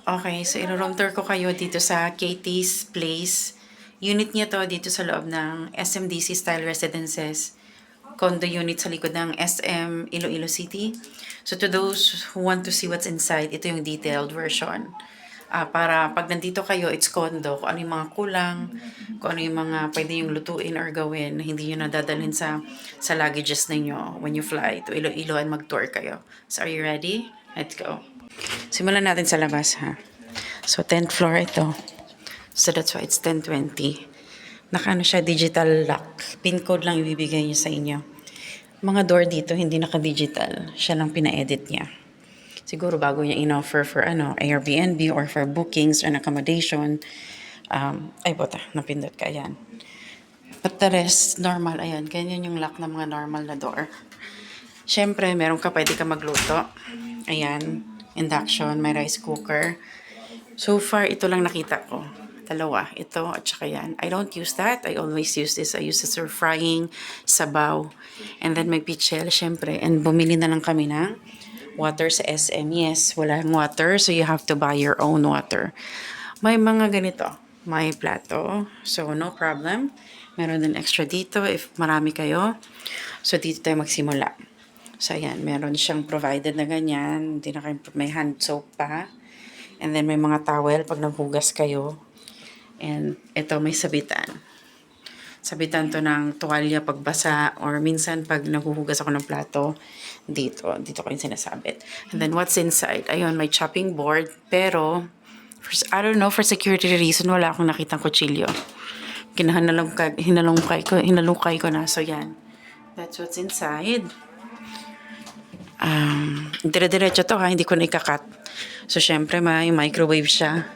Okay, so iro-room tour ko kayo dito sa Katie's Place. Unit niya to dito sa loob ng SMDC Style Residences. Condo unit sa likod ng SM Iloilo City. So to those who want to see what's inside, ito yung detailed version. Para pag nandito kayo, it's condo, kung ano yung mga kulang, kung ano yung mga pwede yung lutuin or gawin na hindi nyo nadadalhin sa luggages ninyo when you fly to Iloilo and mag-tour kayo. So are you ready? Let's go. Simulan natin sa labas ha. So 10th floor ito. So that's why it's 1020. Nakaano siya, digital lock. Pin code lang ibibigay niya sa inyo. Mga door dito hindi naka-digital. Siya lang pina-edit niya. Siguro bago niya in-offer for Airbnb or for bookings or accommodation. Ay bota, napindot ka, yan. But the rest, normal, ayan. Ganyan yung lock ng mga normal na door. Siyempre, meron ka, pwede ka magluto. Ayan, induction, may rice cooker. So far, ito lang nakita ko. Dalawa, ito at saka yan. I don't use that. I always use this. I use this for frying, sabaw. And then may pichel, syempre. And bumili na lang kami ng water sa SM. Yes, walang water. So you have to buy your own water. May mga ganito. May plato. So no problem. Meron din extra dito if marami kayo. So dito tayo magsimula. So ayan, meron siyang provided na ganyan. Hindi na kayo, may hand soap pa. And then may mga towel pag naghugas kayo. And ito may sabitan. Sabitan to ng tuwalya pagbasa or minsan pag naghuhugas ako ng plato, dito ko yung sinasabit. And then what's inside? Ayun, may chopping board. Pero, I don't know, for security reason, wala akong nakitang kutsilyo. Hinalungkay ko na. So yan. That's what's inside. Dire-diretso to ha, hindi ko na ikakat. So, syempre, may microwave siya.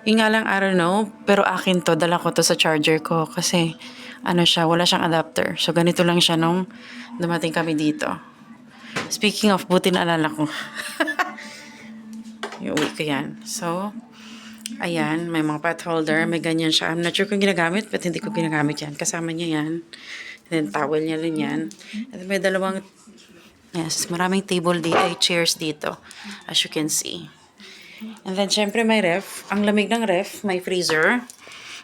Yung nga lang, I don't know, pero akin to, dala ko to sa charger ko kasi, wala siyang adapter. So, ganito lang siya nung dumating kami dito. Speaking of, buti na alala ko. Yung uwi ko yan. So, ayan, may mga pot holder, may ganyan siya. I'm not sure kung ginagamit, but hindi ko ginagamit yan. Kasama niya yan. And then, towel niya rin yan. And then, may dalawang maraming table dito, ay chairs dito, as you can see. And then, syempre, may ref. Ang lamig ng ref, may freezer.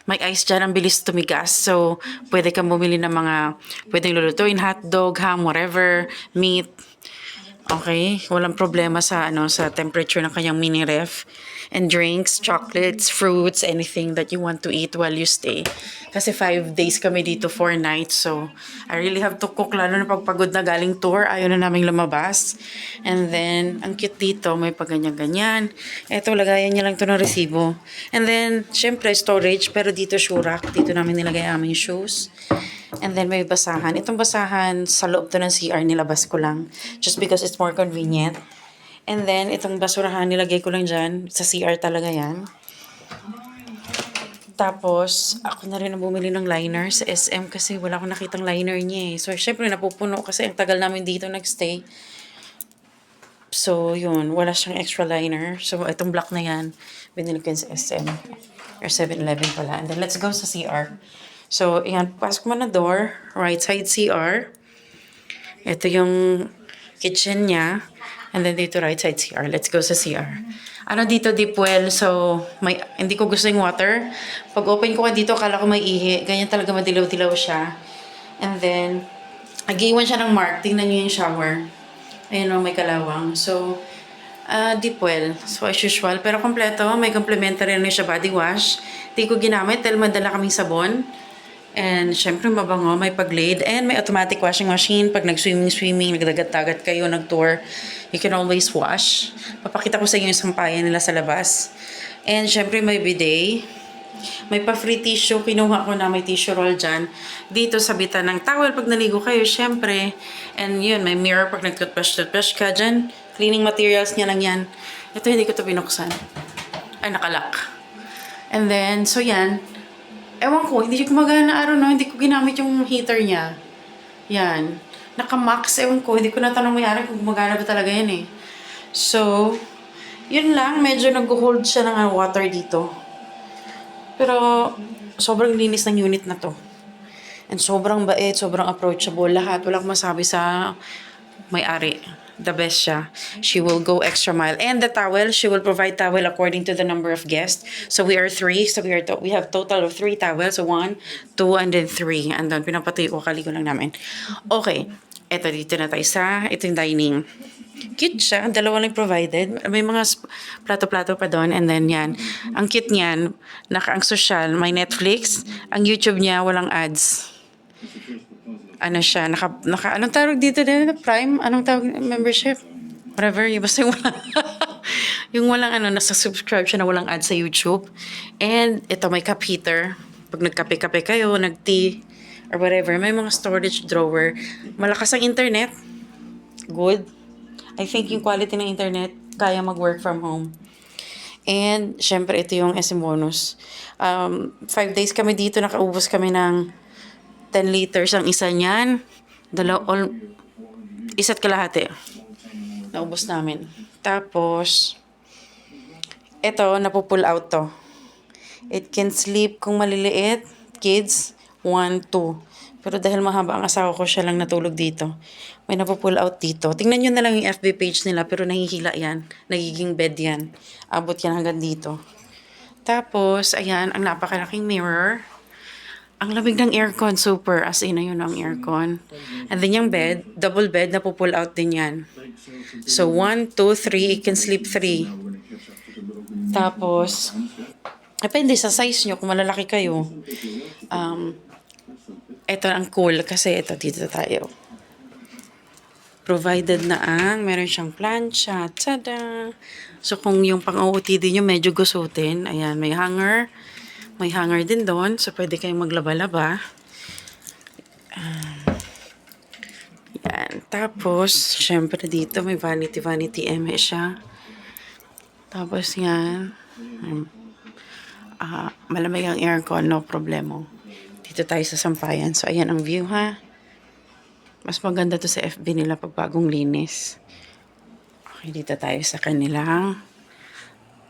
May ice dyan, ang bilis tumigas. So, pwede kang bumili ng mga, pwedeng lulutuin, hotdog, ham, whatever, meat. Okay? Walang problema sa temperature ng kanyang mini ref. And drinks, chocolates, fruits, anything that you want to eat while you stay. Kasi 5 days kami dito, 4 nights. So, I really have to cook, lalo na pagpagod na galing tour. Ayaw na naming lumabas. And then, ang cute dito, may paganyan-ganyan. Eto, lagayan niya lang to ng resibo. And then, syempre, storage. Pero dito, shoe rack. Dito namin nilagay aming shoes. And then, may basahan. Itong basahan, sa loob to ng CR, nilabas ko lang. Just because it's more convenient. And then, itong basurahan, nilagay ko lang dyan. Sa CR talaga yan. Tapos, ako na rin ang bumili ng liner sa SM kasi wala akong nakitang liner niya eh. So, syempre, napupuno kasi ang tagal namin dito nagstay. So, yun. Wala siyang extra liner. So, itong black na yan, binili ko sa SM. Or 7-Eleven pala. And then, let's go sa CR. So, yan. Pasok mo na door. Right side CR. Ito yung kitchen niya. And then dito right side CR. Let's go sa CR. Dito deep well. So, hindi ko gusto yung water. Pag open ko dito, akala ko may ihi. Ganyan talaga madilaw-dilaw siya. And then, nag-iwan siya ng mark. Tingnan niyo yung shower. Ayun o, may kalawang. So, deep well. So, as usual. Pero kompleto. May complimentary siya body wash. Hindi ko ginamit dahil madala kaming sabon. And syempre mabango, may pag-glade, and may automatic washing machine. Pag nag-swimming, nagdagat-dagat kayo, nag-tour, you can always wash. Papakita ko sa inyo yung sampayan nila sa labas. And syempre may bidet. May pa-free tissue, kinuha ko na may tissue roll dyan. Dito sabitan ng towel pag naligo kayo, syempre. And yun, may mirror pag nag-toothbrush ka dyan. Cleaning materials niya lang yan. Ito hindi ko ito binuksan. Ay, nakalak. And then, so yan. Ewan ko, hindi siya gumagana, hindi ko ginamit yung heater niya. Yan. Naka-max, ewan ko, hindi ko natanong mayari kung gumagana ba talaga yan eh. So, yun lang, medyo nag-hold siya ng water dito. Pero, sobrang linis ng unit na to. And sobrang bait, sobrang approachable, lahat. Wala akong masabi sa may-ari. The best siya. She will go extra mile. And the towel, she will provide towel according to the number of guests. So we are three. So we have total of 3 towels. So 1, 2, and then 3. And then pinapatuyo ko, kaligo lang namin. Okay. Eto, dito na tayo sa, ito yung dining. Cute siya. Dalawa lang provided. May mga plato-plato pa doon. And then yan. Ang cute niyan, ang social, may Netflix. Ang YouTube niya, walang ads. Ano siya, anong tawag dito din? Prime? Anong tawag? Membership? Whatever. Yung basta yung walang, yung walang nasa subscribe siya na walang ads sa YouTube. And ito, may cup heater. Pag nagkape-kape kayo, nag-tea, or whatever, may mga storage drawer. Malakas ang internet. Good. I think yung quality ng internet, kaya mag-work from home. And, syempre, ito yung SM bonus. 5 days kami dito, nakaubos kami ng 10 liters ang isa niyan. Isa't kalahati. Naubos namin. Tapos, ito, napupull out to. It can sleep kung maliliit, kids, 1, 2. Pero dahil mahaba ang asawa ko, siya lang natulog dito. May napupull out dito. Tingnan nyo na lang yung FB page nila, pero nahihila yan. Nagiging bed yan. Abot yan hanggang dito. Tapos, ayan, ang napakalaking mirror. Ang lamig ng aircon, super. As in, yun ang aircon. And then yung bed, double bed, napupull out din yan. So, 1, 2, 3, it can sleep 3. Tapos, depende sa size nyo, kung malalaki kayo. Ito ang cool, kasi ito, dito tayo. Provided na meron siyang plancha, tada! So, kung yung pang-OOTD nyo medyo gusutin, ayan, may hanger. May hanger din doon, so pwede kayong maglaba-laba. Yan. Tapos, syempre dito, may vanity eme siya. Tapos yan. Malamig ang aircon, no problemo. Dito tayo sa sampayan. So, ayan ang view, ha. Mas maganda to sa FB nila pag bagong linis. Okay, dito tayo sa kanilang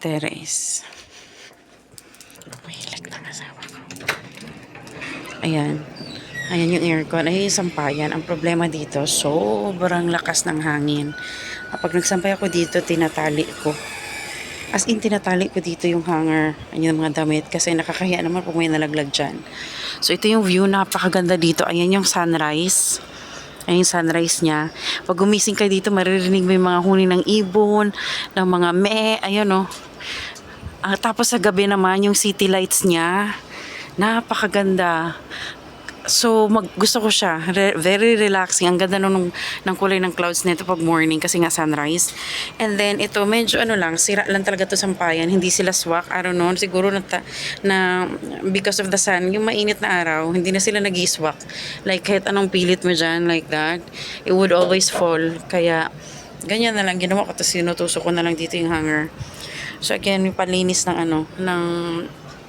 terrace. Mahilig ng asawa ko. Ayan. Ayan yung aircon. Ay, sampayan. Ang problema dito, sobrang lakas ng hangin. Kapag nagsampay ako dito, tinatali ko. As in, tinatali ko dito yung hanger. Ayan yung mga damit. Kasi nakakahiya naman pag may nalaglag dyan. So, ito yung view. Napakaganda dito. Ayan yung sunrise. Ayan yung sunrise niya. Pag gumising kayo dito, maririnig mo yung mga huni ng ibon, ng mga ayan o. Tapos sa gabi naman, yung city lights niya, napakaganda. So, gusto ko siya. Very relaxing. Ang ganda ng kulay ng clouds nito pag morning kasi nga sunrise. And then, ito, medyo sira lang talaga to sampayan. Hindi sila swak. I don't know. Siguro na because of the sun, yung mainit na araw, hindi na sila nag-swak. Like, kahit anong pilit mo dyan, like that, it would always fall. Kaya, ganyan na lang ginawa ko. Tapos, sinutusok ko na lang dito yung hanger. So again, yung panlinis ng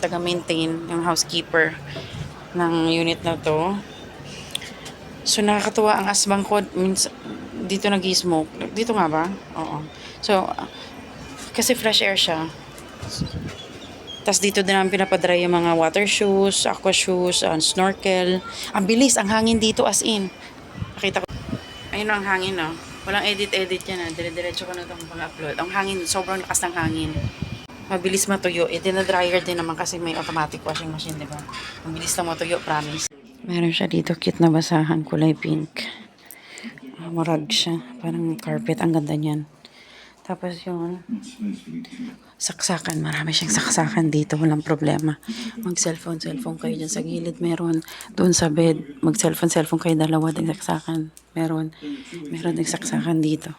taga-maintain, yung housekeeper ng unit na to. So nakakatuwa ang asbang ko, dito nag-smoke. Dito nga ba? Oo. So, kasi fresh air siya. Tapos dito din namin pinapadry yung mga water shoes, aqua shoes, snorkel. Ang bilis, ang hangin dito as in. Pakita ko. Ayun ang hangin, no? Walang edit-edit yan, dire-diretso ko na itong pang-upload. Ang hangin, sobrang lakas ng hangin. Mabilis matuyo. Dinadryer din naman kasi may automatic washing machine, di ba? Mabilis lang matuyo, promise. Meron siya dito, cute na basahan, kulay pink. Murag siya, parang carpet. Ang ganda niyan. Tapos yun, saksakan. Marami siyang saksakan dito. Walang problema. Mag-cellphone kayo dyan sa gilid. Meron doon sa bed. Mag-cellphone kayo dalawa. Din saksakan. Meron din saksakan dito.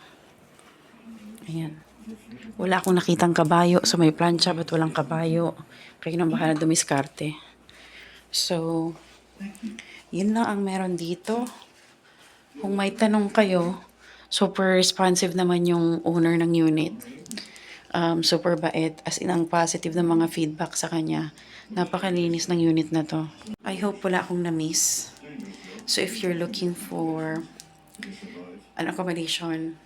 Ayan. Wala akong nakitang kabayo. So may plancha but walang kabayo. Kayo nang bahala dumiskarte. So, yun lang ang meron dito. Kung may tanong kayo, super responsive naman yung owner ng unit. Super bait. As in, ang positive na mga feedback sa kanya. Napakalinis ng unit na to. I hope wala akong na-miss. So, if you're looking for an accommodation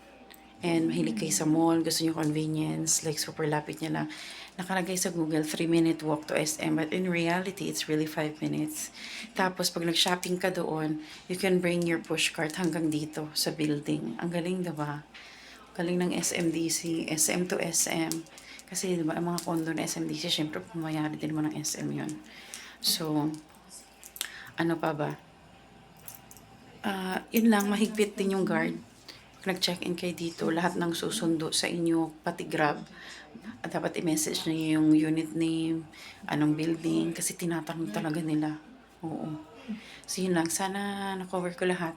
and mahilig kayo sa mall, gusto nyo convenience, like super lapit niya lang, nakalagay sa Google 3-minute walk to SM, but in reality, it's really 5 minutes. Tapos, pag nag-shopping ka doon, you can bring your pushcart hanggang dito sa building. Ang galing, diba? Galing ng SMDC, SM to SM. Kasi, diba, ang mga condo na SMDC, syempre, pumayari din mo ng SM yun. So, ano pa ba? Yun lang, mahigpit din yung guard. Nag-check-in kayo dito, lahat ng susundo sa inyo, pati Grab, dapat i-message niyo yung unit name, anong building, kasi tinatanong talaga nila. Oo. So, yun lang. Sana na-cover ko lahat.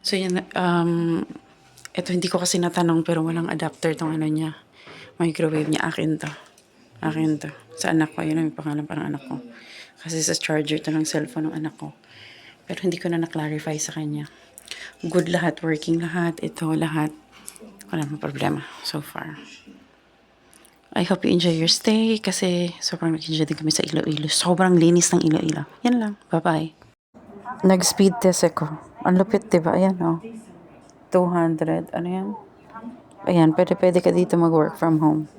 So, yun, ito hindi ko kasi natanong pero walang adapter tong ano niya. Microwave niya. Akin to. Akin to. Sa anak ko. Yun ang pangalan pa ng anak ko. Kasi sa charger to ng cellphone ng anak ko. Pero hindi ko na na-clarify sa kanya. Good lahat. Working lahat. Ito lahat. Wala mong problema so far. I hope you enjoy your stay kasi sobrang nag-enjoy din kami sa Iloilo. Sobrang linis ng Iloilo. Yan lang. Bye-bye. Nag-speed test ako. Ang lupit, diba? Ayan, oh. 200. Ano yan? Ayan, pwede ka dito mag-work from home.